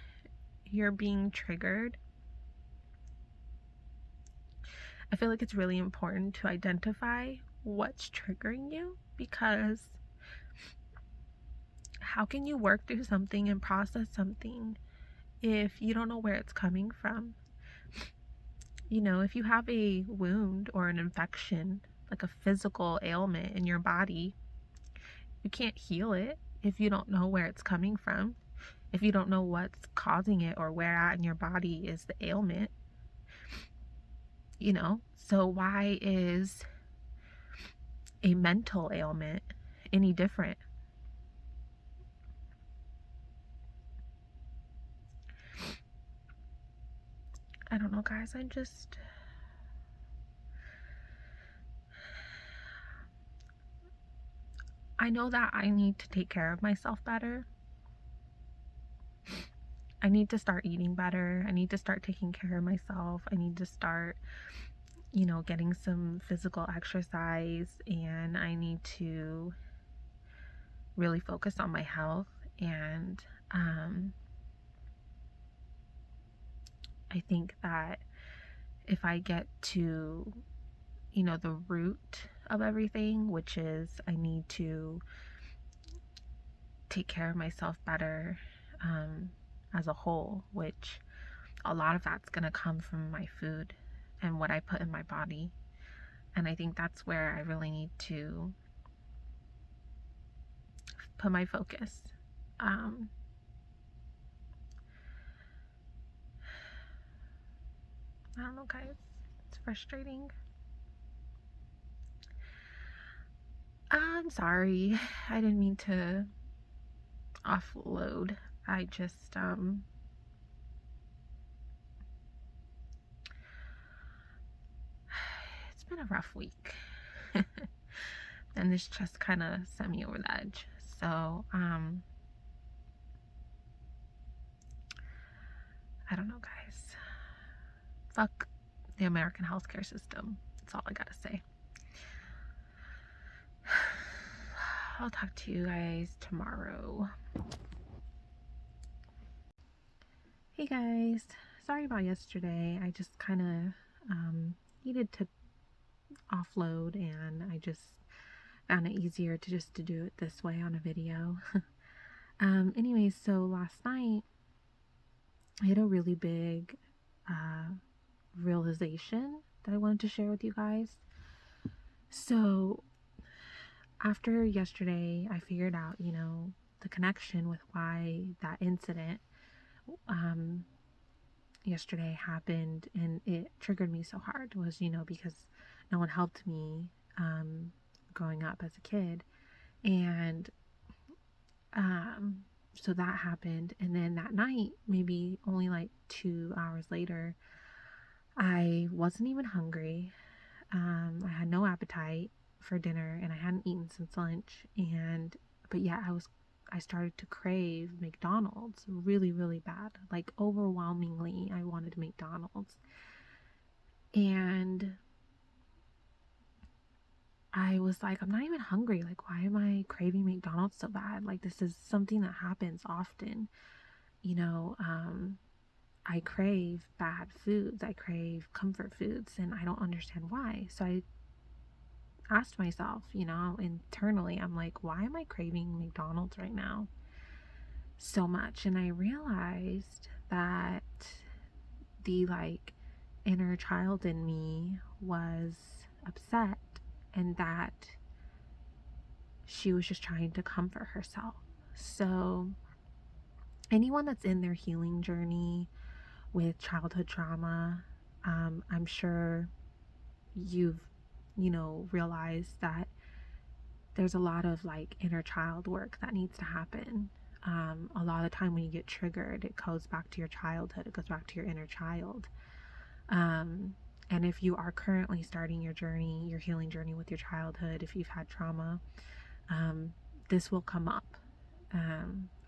you're being triggered, I feel like it's really important to identify what's triggering you, because how can you work through something and process something if you don't know where it's coming from? If you have a wound or an infection, like a physical ailment in your body, you can't heal it if you don't know where it's coming from, if you don't know what's causing it or where at in your body is the ailment. So why is a mental ailment any different? I don't know, guys. I know that I need to take care of myself better. I need to start eating better. I need to start taking care of myself. I need to start, getting some physical exercise, and I need to really focus on my health. And I think that if I get to, the root of everything, which is I need to take care of myself better as a whole, which a lot of that's going to come from my food and what I put in my body. And I think that's where I really need to put my focus. Um, I don't know, guys. It's frustrating. I'm sorry. I didn't mean to offload. I just, it's been a rough week. And this just kind of sent me over the edge. So, I don't know, guys. Fuck the American healthcare system. That's all I gotta say. I'll talk to you guys tomorrow. Hey guys, sorry about yesterday. I just kind of needed to offload, and I just found it easier to do it this way on a video. Anyways, so last night I had a really big realization that I wanted to share with you guys. So after yesterday, I figured out, the connection with why that incident yesterday happened, and it triggered me so hard was, because no one helped me growing up as a kid. And so that happened. And then that night, maybe only like 2 hours later, I wasn't even hungry. I had no appetite for dinner, and I hadn't eaten since lunch. But yeah, I started to crave McDonald's really, really bad. Like overwhelmingly, I wanted McDonald's. And I was like, I'm not even hungry. Like, why am I craving McDonald's so bad? Like, this is something that happens often. You know, I crave bad foods. I crave comfort foods, and I don't understand why. So I asked myself, internally, I'm like, why am I craving McDonald's right now so much? And I realized that the inner child in me was upset, and that she was just trying to comfort herself. So anyone that's in their healing journey with childhood trauma, I'm sure you've realized that there's a lot of inner child work that needs to happen. A lot of the time when you get triggered, it goes back to your childhood, it goes back to your inner child. And if you are currently starting your journey, your healing journey with your childhood, if you've had trauma, this will come up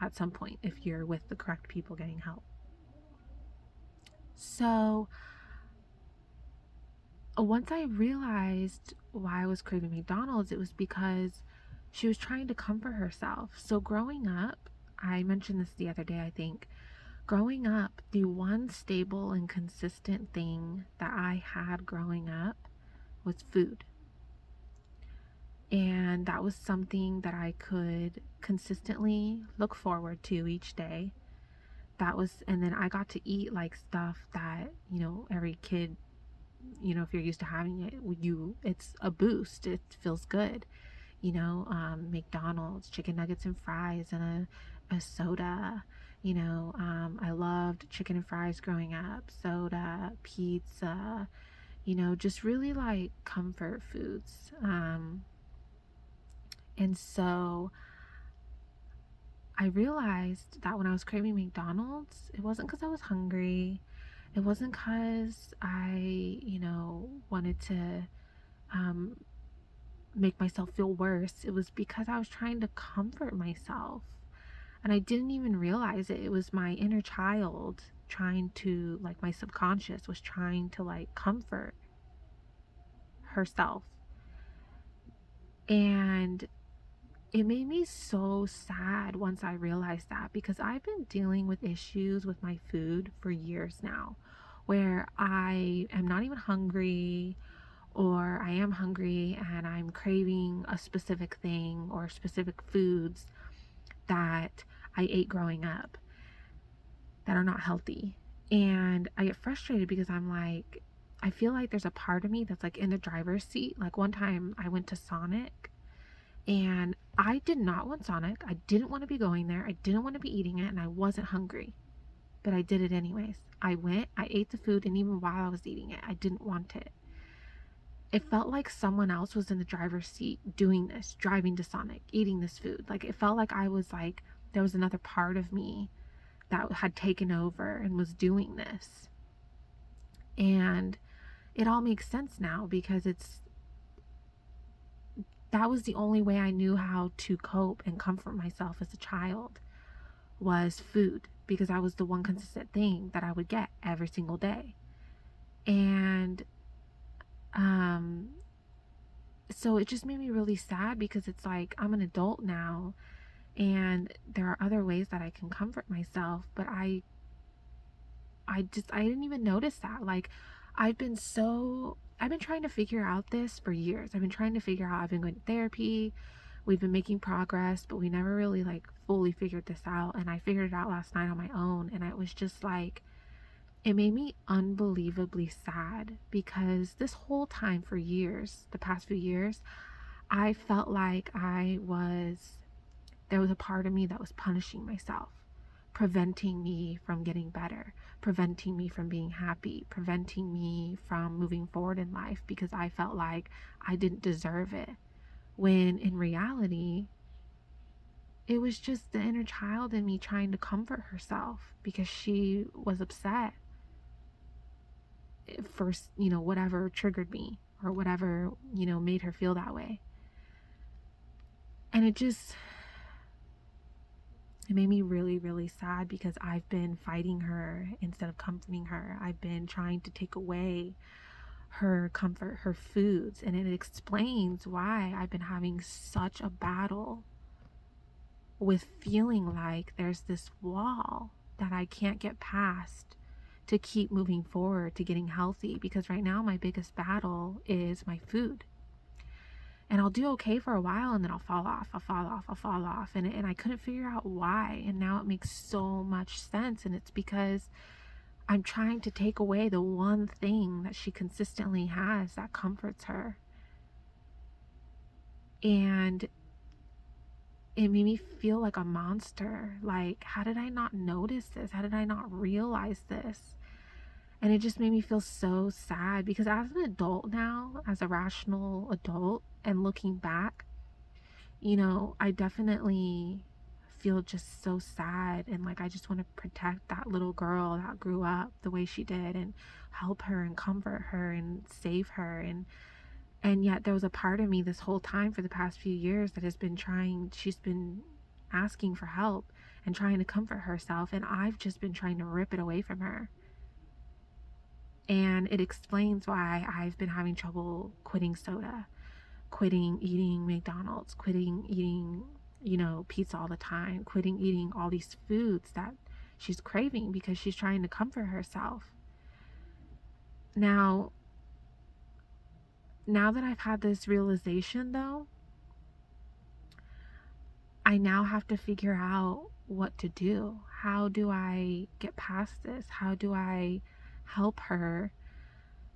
at some point if you're with the correct people getting help. So once I realized why I was craving McDonald's, it was because she was trying to comfort herself. So growing up, I mentioned this the other day, I think. Growing up, the one stable and consistent thing that I had growing up was food. And that was something that I could consistently look forward to each day. And then I got to eat stuff that, every kid, if you're used to having it, it's a boost. It feels good. McDonald's, chicken nuggets and fries, and a soda. I loved chicken and fries growing up, soda, pizza, just really comfort foods. And so I realized that when I was craving McDonald's, it wasn't because I was hungry. It wasn't because I, wanted to make myself feel worse. It was because I was trying to comfort myself. And I didn't even realize it. It was my inner child trying to, my subconscious was trying to, comfort herself. And it made me so sad once I realized that, because I've been dealing with issues with my food for years now, where I am not even hungry, or I am hungry and I'm craving a specific thing or specific foods that I ate growing up that are not healthy. And I get frustrated because I'm like, I feel like there's a part of me that's like in the driver's seat. Like one time I went to Sonic and I did not want Sonic. I didn't want to be going there. I didn't want to be eating it and I wasn't hungry. But I did it anyways. I went, I ate the food, and even while I was eating it, I didn't want it. It felt like someone else was in the driver's seat doing this, driving to Sonic, eating this food. Like it felt like I was like, there was another part of me that had taken over and was doing this. And it all makes sense now because that was the only way I knew how to cope and comfort myself as a child was food, because that was the one consistent thing that I would get every single day. And um so it just made me really sad because it's like I'm an adult now and there are other ways that I can comfort myself, but I didn't even notice that. Like I've been trying to figure out this for years. I've been trying to figure out, I've been going to therapy, we've been making progress, but we never really like fully figured this out. And I figured it out last night on my own, and it was just like, it made me unbelievably sad because this whole time for years, the past few years, I felt like there was a part of me that was punishing myself, preventing me from getting better, preventing me from being happy, preventing me from moving forward in life because I felt like I didn't deserve it. When in reality, it was just the inner child in me trying to comfort herself because she was upset for, whatever triggered me or whatever, made her feel that way. And it made me really, really sad because I've been fighting her instead of comforting her. I've been trying to take away her comfort, her foods, and it explains why I've been having such a battle with feeling like there's this wall that I can't get past to keep moving forward to getting healthy, because right now my biggest battle is my food. And I'll do okay for a while and then I'll fall off. And I couldn't figure out why. And now it makes so much sense. And it's because I'm trying to take away the one thing that she consistently has that comforts her. And it made me feel like a monster. Like, how did I not notice this? How did I not realize this? And it just made me feel so sad because as an adult now, as a rational adult, and looking back, I definitely feel just so sad, and like I just want to protect that little girl that grew up the way she did and help her and comfort her and save her. And yet there was a part of me this whole time for the past few years that she's been asking for help and trying to comfort herself, and I've just been trying to rip it away from her. And it explains why I've been having trouble quitting soda, quitting eating McDonald's, quitting eating, pizza all the time, quitting eating all these foods that she's craving because she's trying to comfort herself. Now that I've had this realization though, I now have to figure out what to do. How do I get past this? How do I help her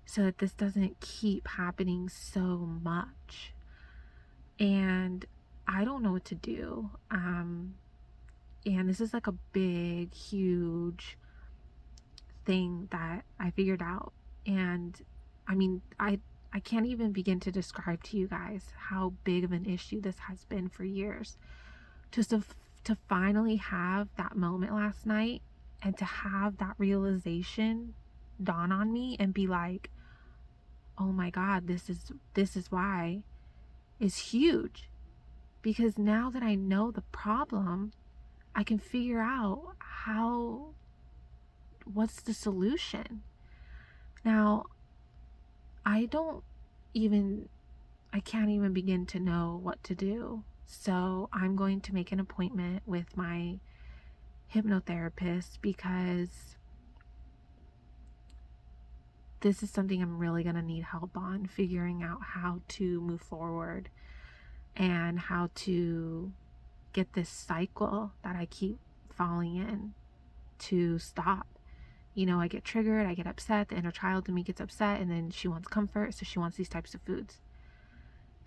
so that this doesn't keep happening so much? And I don't know what to do. And this is like a big, huge thing that I figured out. And I mean, I can't even begin to describe to you guys how big of an issue this has been for years. To finally have that moment last night and to have that realization dawn on me and be like, oh my God, this is why, is huge. Because now that I know the problem, I can figure out what's the solution. Now, I don't even, I can't even begin to know what to do. So I'm going to make an appointment with my hypnotherapist because this is something I'm really going to need help on, figuring out how to move forward and how to get this cycle that I keep falling in to stop. I get triggered, I get upset, the inner child in me gets upset, and then she wants comfort, so she wants these types of foods.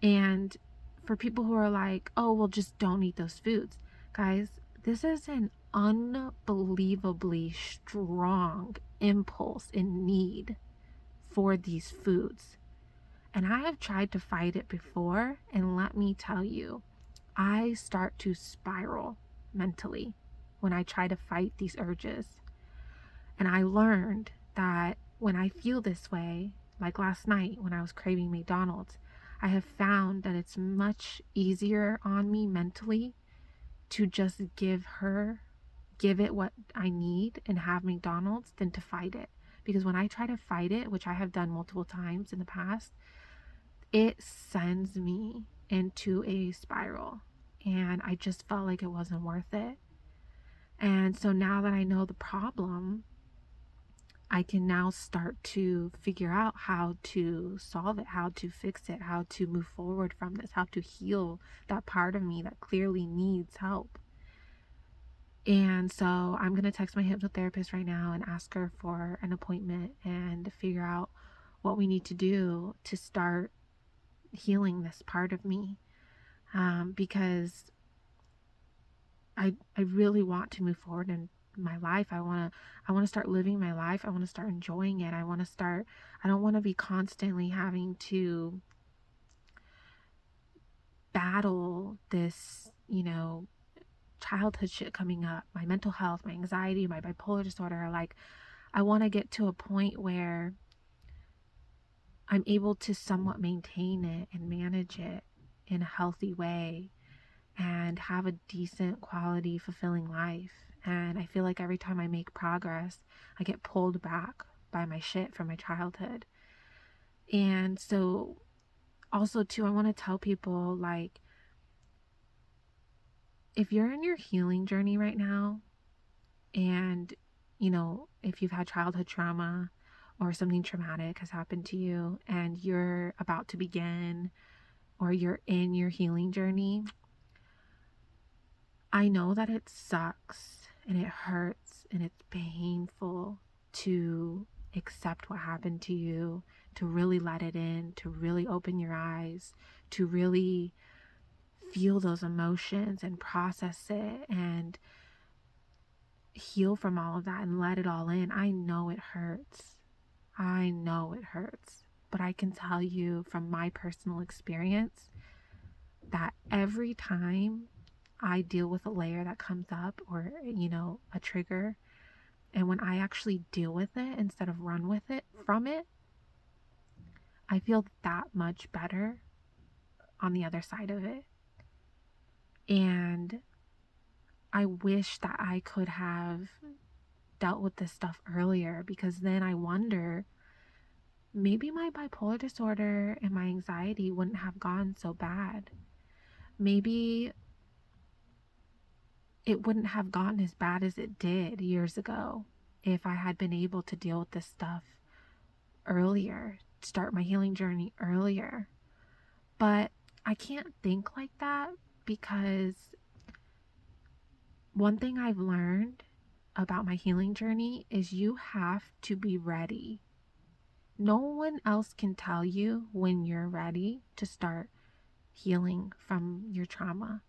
And for people who are like, oh, well, just don't eat those foods. Guys, this is an unbelievably strong impulse and need for these foods. And I have tried to fight it before, and let me tell you, I start to spiral mentally when I try to fight these urges. And I learned that when I feel this way, like last night when I was craving McDonald's, I have found that it's much easier on me mentally to just give it what I need and have McDonald's than to fight it. Because when I try to fight it, which I have done multiple times in the past, it sends me into a spiral. And I just felt like it wasn't worth it. And so now that I know the problem, I can now start to figure out how to solve it, how to fix it, how to move forward from this, how to heal that part of me that clearly needs help. And so I'm going to text my hypnotherapist right now and ask her for an appointment and figure out what we need to do to start healing this part of me. Because I really want to move forward in my life. I want to start living my life. I want to start enjoying it. I don't want to be constantly having to battle this, childhood shit coming up, my mental health, my anxiety, my bipolar disorder. Like, I want to get to a point where I'm able to somewhat maintain it and manage it in a healthy way and have a decent, quality, fulfilling life. And I feel like every time I make progress, I get pulled back by my shit from my childhood. And so also too, I want to tell people, like, if you're in your healing journey right now and, if you've had childhood trauma or something traumatic has happened to you and you're about to begin or you're in your healing journey, I know that it sucks and it hurts and it's painful to accept what happened to you, to really let it in, to really open your eyes, to really feel those emotions and process it and heal from all of that and let it all in. I know it hurts. I know it hurts. But I can tell you from my personal experience that every time I deal with a layer that comes up or, a trigger, and when I actually deal with it instead of run with it from it, I feel that much better on the other side of it. And I wish that I could have dealt with this stuff earlier, because then I wonder, maybe my bipolar disorder and my anxiety wouldn't have gone so bad. Maybe it wouldn't have gotten as bad as it did years ago if I had been able to deal with this stuff earlier, start my healing journey earlier. But I can't think like that, because one thing I've learned about my healing journey is you have to be ready. No one else can tell you when you're ready to start healing from your trauma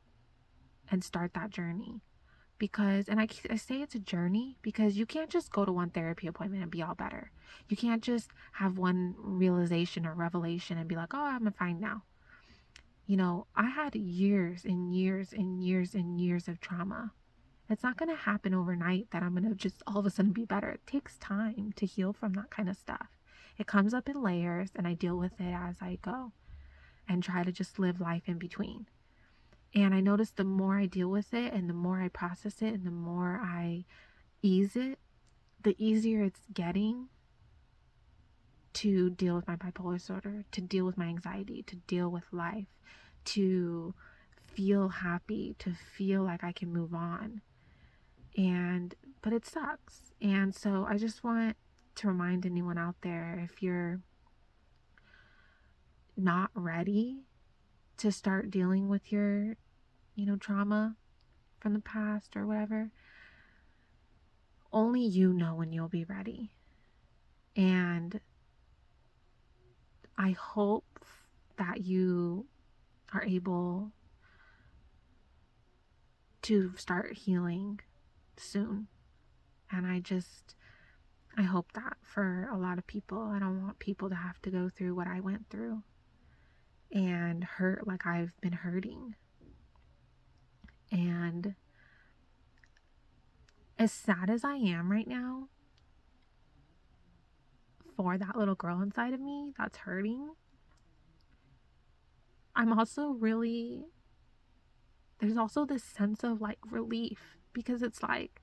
and start that journey. Because, and I say it's a journey because you can't just go to one therapy appointment and be all better. You can't just have one realization or revelation and be like, oh, I'm fine now. I had years and years and years and years of trauma. It's not going to happen overnight that I'm going to just all of a sudden be better. It takes time to heal from that kind of stuff. It comes up in layers, and I deal with it as I go and try to just live life in between. And I notice the more I deal with it and the more I process it and the more I ease it, the easier it's getting to deal with my bipolar disorder, to deal with my anxiety, to deal with life, to feel happy, to feel like I can move on. But it sucks. And so I just want to remind anyone out there, if you're not ready to start dealing with your, trauma from the past or whatever, only you know when you'll be ready. And I hope that you are able to start healing soon. And I hope that for a lot of people. I don't want people to have to go through what I went through and hurt like I've been hurting. And as sad as I am right now for that little girl inside of me that's hurting, I'm also really, there's also this sense of like relief, because it's like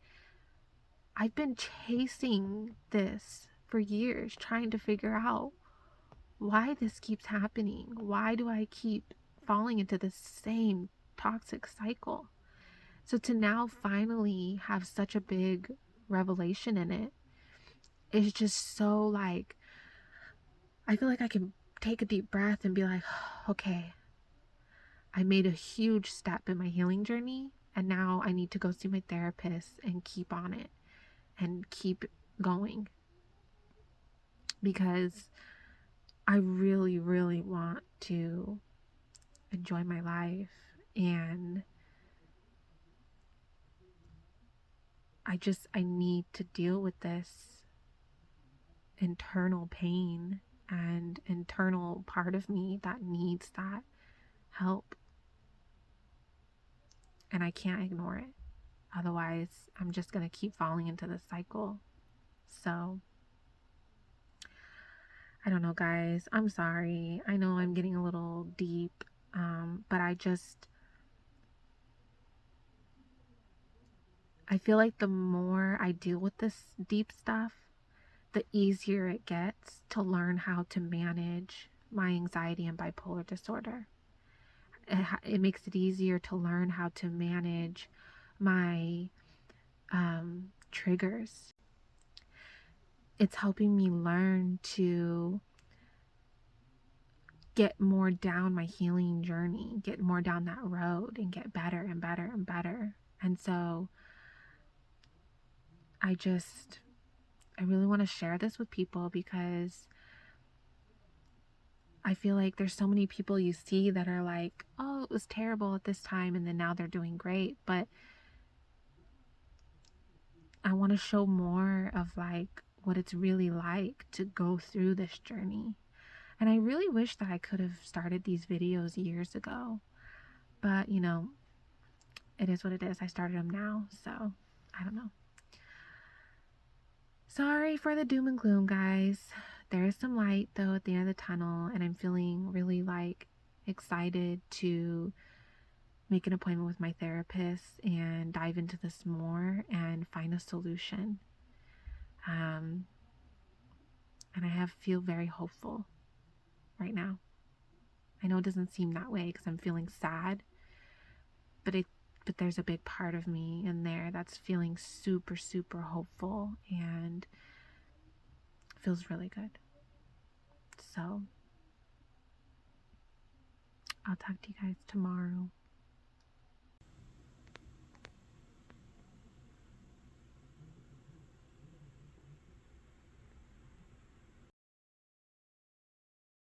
I've been chasing this for years, trying to figure out why this keeps happening. Why do I keep falling into the same toxic cycle? So to now finally have such a big revelation in it is just so like, I feel like I can take a deep breath and be like, okay, I made a huge step in my healing journey, and now I need to go see my therapist and keep on it and keep going, because I really, really want to enjoy my life. And I need to deal with this internal pain and internal part of me that needs that help. And I can't ignore it. Otherwise, I'm just going to keep falling into this cycle. So, I don't know, guys. I'm sorry. I know I'm getting a little deep, but I feel like the more I deal with this deep stuff, the easier it gets to learn how to manage my anxiety and bipolar disorder. It makes it easier to learn how to manage my triggers. It's helping me learn to get more down my healing journey, get more down that road, and get better and better and better. And so I really want to share this with people, because I feel like there's so many people you see that are like, oh, it was terrible at this time, and then now they're doing great. But I want to show more of like what it's really like to go through this journey. And I really wish that I could have started these videos years ago. But, you know, it is what it is. I started them now, so I don't know. Sorry for the doom and gloom, guys. There is some light though at the end of the tunnel, and I'm feeling really like excited to make an appointment with my therapist and dive into this more and find a solution. And I feel very hopeful right now. I know it doesn't seem that way because I'm feeling sad, but there's a big part of me in there that's feeling super, super hopeful, and feels really good. So I'll talk to you guys tomorrow.